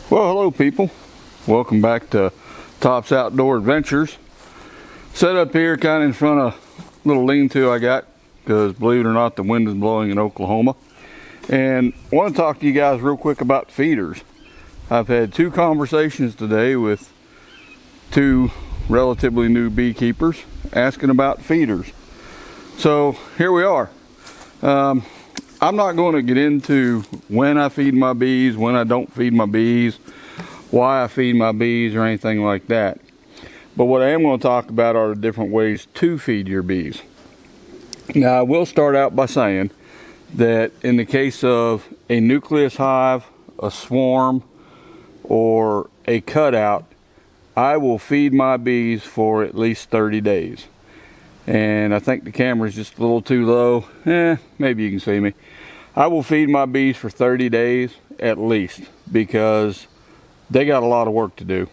Well, hello people. Welcome back to Top's Outdoor Adventures. Set up here kind of in front of a little lean-to I got, because believe it or not, the wind is blowing in Oklahoma. And I want to talk to you guys real quick about feeders. I've had two conversations today with two relatively new beekeepers asking about feeders. So here we are. I'm not going to get into when I feed my bees, when I don't feed my bees, why I feed my bees, or anything like that. But what I am going to talk about are the different ways to feed your bees. Now, I will start out by saying that in the case of a nucleus hive, a swarm, or a cutout, I will feed my bees for at least 30 days. And I think the camera's just a little too low. Maybe you can see me. I will feed my bees for 30 days at least, because they got a lot of work to do.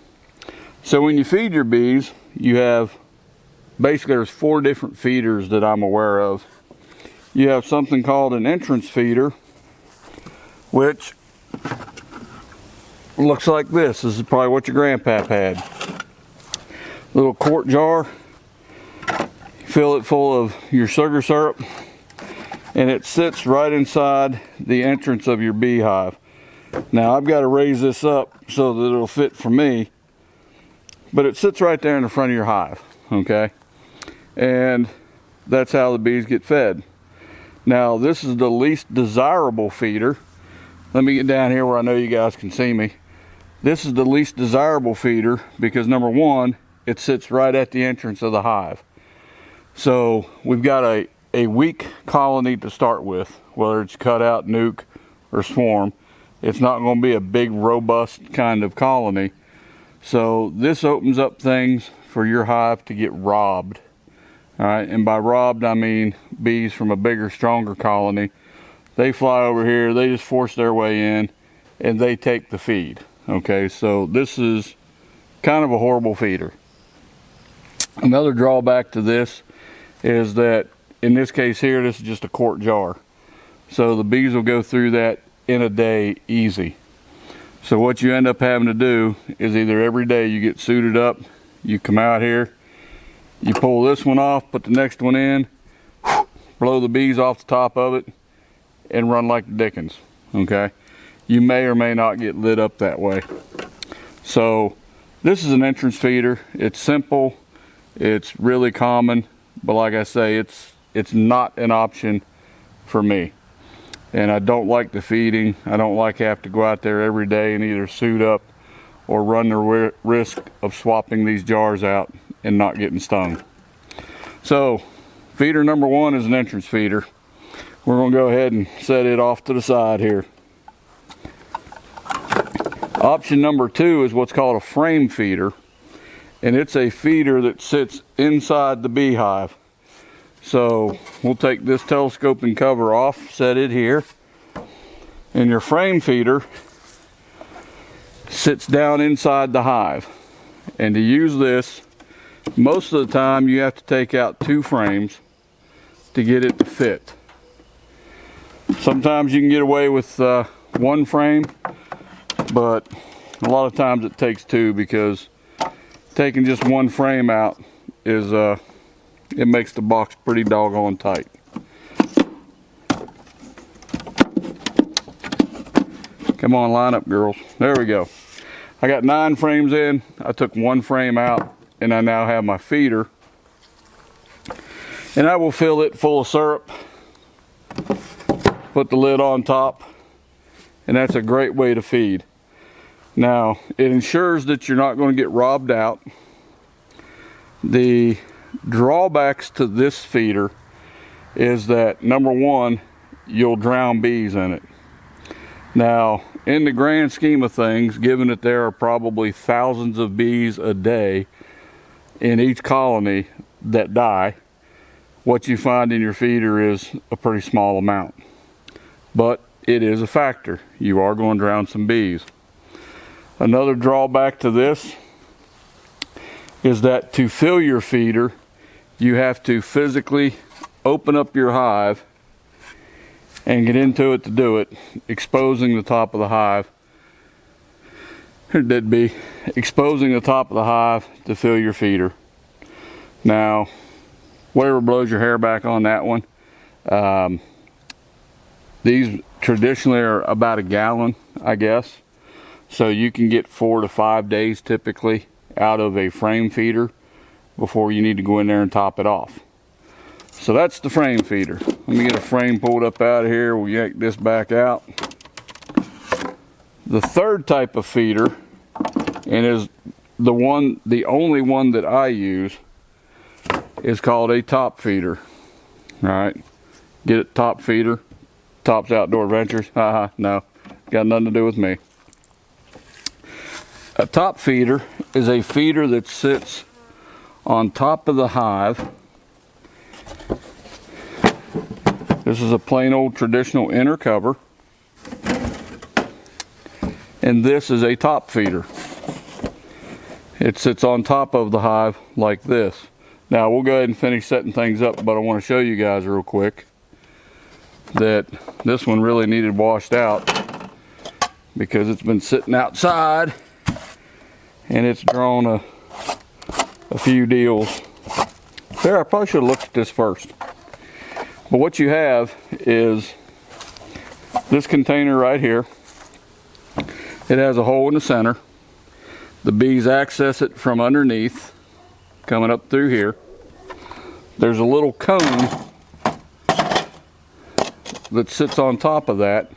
So when you feed your bees, you have, basically there's 4 different feeders that I'm aware of. You have something called an entrance feeder, which looks like this. This is probably what your grandpap had. Little quart jar. Fill it full of your sugar syrup, and it sits right inside the entrance of your beehive. Now I've got to raise this up so that it'll fit for me, but it sits right there in the front of your hive, okay? And that's how the bees get fed. Now this is the least desirable feeder. Let me get down here where I know you guys can see me. This is the least desirable feeder because, number one, it sits right at the entrance of the hive. So we've got a weak colony to start with, whether it's cutout, nuke, or swarm. It's not going to be a big, robust kind of colony. So this opens up things for your hive to get robbed. All right, and by robbed, I mean bees from a bigger, stronger colony. They fly over here, they just force their way in, and they take the feed. Okay, so this is kind of a horrible feeder. Another drawback to this is that in this case here, this is just a quart jar. So the bees will go through that in a day easy. So what you end up having to do is either every day you get suited up, you come out here, you pull this one off, put the next one in, blow the bees off the top of it, and run like the dickens, okay? You may or may not get lit up that way. So this is an entrance feeder. It's simple, it's really common. But like I say, it's not an option for me. And I don't like the feeding. I don't like have to go out there every day and either suit up or run the risk of swapping these jars out and not getting stung. So feeder number 1 is an entrance feeder. We're going to go ahead and set it off to the side here. Option number 2 is what's called a frame feeder. And it's a feeder that sits inside the beehive. So we'll take this telescoping cover off, set it here, and your frame feeder sits down inside the hive. And to use this, most of the time you have to take out 2 frames to get it to fit. Sometimes you can get away with 1 frame, but a lot of times it takes 2, because taking just 1 frame out is it makes the box pretty doggone tight. Come on, line up, girls. There we go. I got 9 frames in. I took 1 frame out, and I now have my feeder. And I will fill it full of syrup, put the lid on top, and that's a great way to feed. Now, it ensures that you're not going to get robbed out. The drawbacks to this feeder is that, number 1, you'll drown bees in it. Now, in the grand scheme of things, given that there are probably thousands of bees a day in each colony that die, what you find in your feeder is a pretty small amount. But it is a factor. You are going to drown some bees. Another drawback to this is that to fill your feeder, you have to physically open up your hive and get into it to do it, exposing the top of the hive. that'd be exposing the top of the hive to fill your feeder. Now, whatever blows your hair back on that one, these traditionally are about a gallon, I guess. So you can get 4 to 5 days typically out of a frame feeder before you need to go in there and top it off. So that's the frame feeder. Let me get a frame pulled up out of here. We'll yank this back out. The third type of feeder, and is the only one that I use, is called a top feeder. All right, get it, top feeder. Tops Outdoor Adventures. No, got nothing to do with me. A top feeder is a feeder that sits on top of the hive. This is a plain old traditional inner cover. And this is a top feeder. It sits on top of the hive like this. Now we'll go ahead and finish setting things up, but I want to show you guys real quick that this one really needed washed out because it's been sitting outside and it's drawn a few deals. There, I probably should have looked at this first. But what you have is this container right here. It has a hole in the center. The bees access it from underneath, coming up through here. There's a little cone that sits on top of that,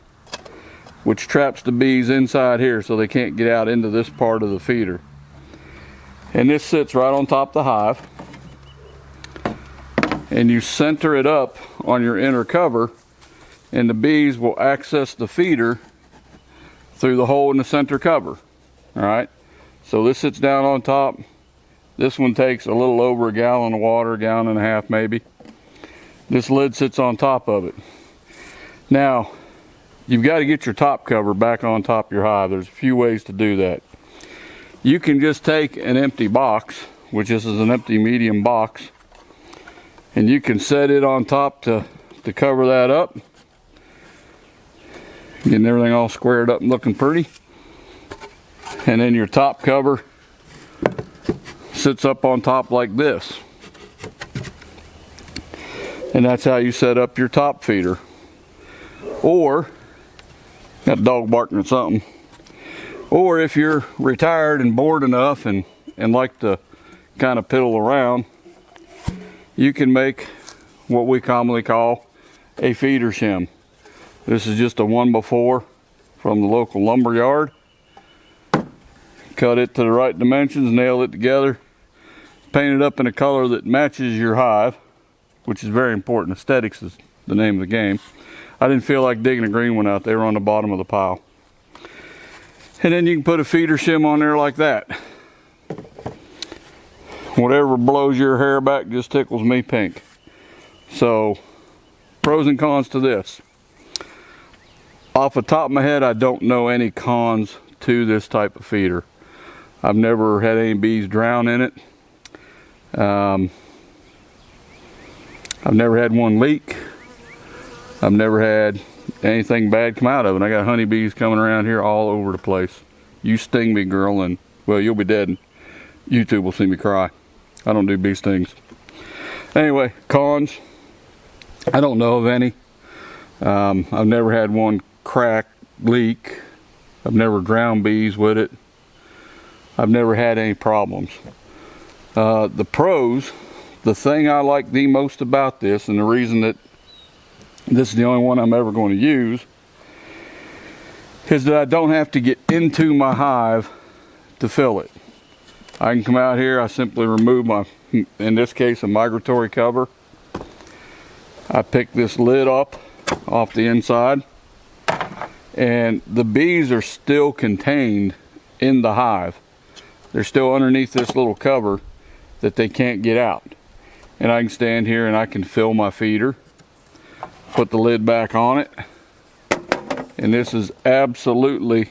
which traps the bees inside here so they can't get out into this part of the feeder. And this sits right on top of the hive. And you center it up on your inner cover, and the bees will access the feeder through the hole in the center cover. All right, so this sits down on top. This one takes a little over a gallon of water, a gallon and a half maybe. This lid sits on top of it. Now, you've got to get your top cover back on top of your hive. There's a few ways to do that. You can just take an empty box, which this is an empty medium box, and you can set it on top to cover that up. Getting everything all squared up and looking pretty. And then your top cover sits up on top like this. And that's how you set up your top feeder. Or, got a dog barking at something. Or if you're retired and bored enough and like to kind of piddle around, you can make what we commonly call a feeder shim. This is just a 1x4 from the local lumber yard. Cut it to the right dimensions, nail it together, paint it up in a color that matches your hive, which is very important. Aesthetics is the name of the game. I didn't feel like digging a green one out. They were on the bottom of the pile. And then you can put a feeder shim on there like that. Whatever blows your hair back just tickles me pink. So, pros and cons to this. Off the top of my head, I don't know any cons to this type of feeder. I've never had any bees drown in it. I've never had one leak. I've never had anything bad come out of it. I got honeybees coming around here all over the place. You sting me, girl, and well, you'll be dead, and YouTube will see me cry. I don't do bee stings. Anyway, cons, I don't know of any. I've never had one crack, leak. I've never drowned bees with it. I've never had any problems. The pros, the thing I like the most about this, and the reason that this is the only one I'm ever going to use, is that I don't have to get into my hive to fill it. I can come out here, I simply remove my, in this case, a migratory cover. I pick this lid up off the inside, and the bees are still contained in the hive. They're still underneath this little cover that they can't get out. And I can stand here and I can fill my feeder, put the lid back on it, and this is absolutely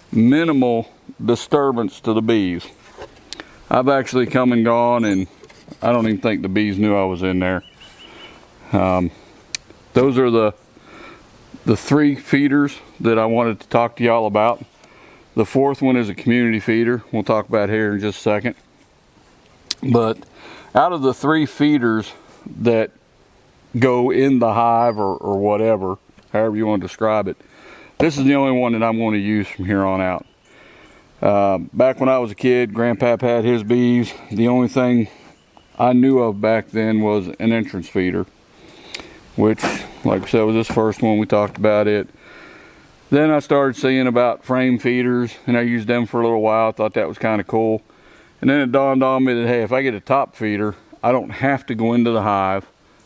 minimal disturbance to the bees. I've actually come and gone, and I don't even think the bees knew I was in there. Those are the three feeders that I wanted to talk to y'all about. The fourth one is a community feeder. We'll talk about here in just a second. But out of the 3 feeders that go in the hive or whatever, however you want to describe it, this is the only one that I'm going to use from here on out. Back when I was a kid, Grandpap had his bees. The only thing I knew of back then was an entrance feeder, which, like I said, was this first one. We talked about it. Then I started seeing about frame feeders, and I used them for a little while. I thought that was kind of cool. And then it dawned on me that, hey, if I get a top feeder, I don't have to go into the hive.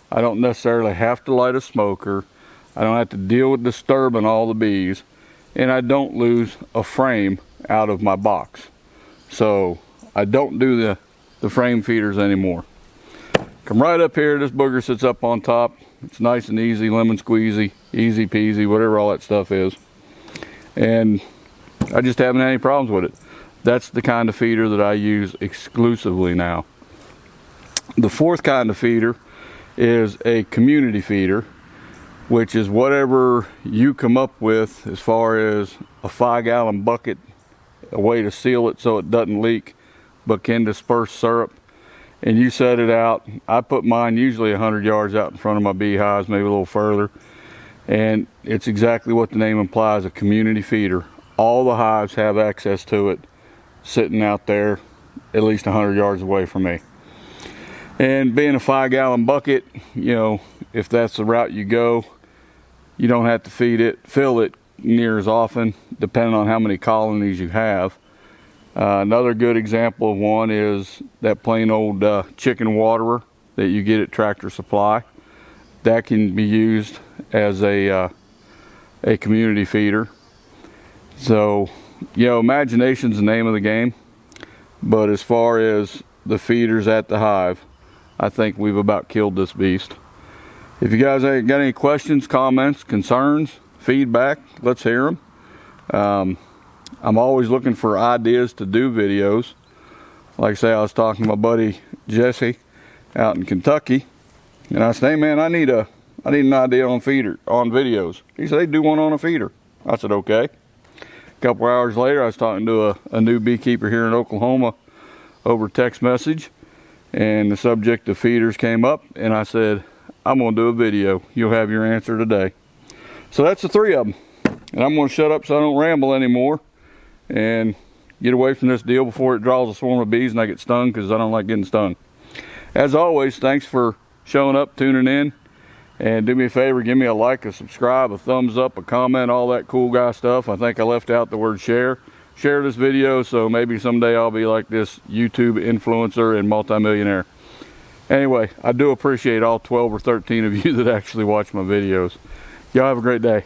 I don't necessarily have to light a smoker. I don't have to deal with disturbing all the bees. And I don't lose a frame out of my box. So I don't do the frame feeders anymore. Come right up here. This booger sits up on top. It's nice and easy, lemon squeezy, easy peasy, whatever all that stuff is. And I just haven't had any problems with it. That's the kind of feeder that I use exclusively now. The fourth kind of feeder is a community feeder, which is whatever you come up with as far as a 5-gallon bucket, a way to seal it so it doesn't leak but can disperse syrup. And you set it out. I put mine usually 100 yards out in front of my beehives, maybe a little further. And it's exactly what the name implies, a community feeder. All the hives have access to it, sitting out there at least 100 yards away from me. And being a 5-gallon bucket, you know, if that's the route you go, you don't have to fill it near as often, depending on how many colonies you have. Another good example of one is that plain old chicken waterer that you get at Tractor Supply. That can be used as a community feeder. So, you know, imagination's the name of the game. But as far as the feeders at the hive, I think we've about killed this beast. If you guys got any questions, comments, concerns, feedback, let's hear them. I'm always looking for ideas to do videos. Like I say, I was talking to my buddy Jesse out in Kentucky, and I said, hey man, I need an idea on videos. He said, hey, do one on a feeder. I said, okay. A couple hours later, I was talking to a new beekeeper here in Oklahoma over text message, and the subject of feeders came up, and I said, I'm gonna do a video. You'll have your answer today. So that's the 3 of them. And I'm gonna shut up so I don't ramble anymore and get away from this deal before it draws a swarm of bees and I get stung, because I don't like getting stung. As always, thanks for showing up, tuning in, and do me a favor, give me a like, a subscribe, a thumbs up, a comment, all that cool guy stuff. I think I left out the word share. Share this video so maybe someday I'll be like this YouTube influencer and multimillionaire. Anyway, I do appreciate all 12 or 13 of you that actually watch my videos. Y'all have a great day.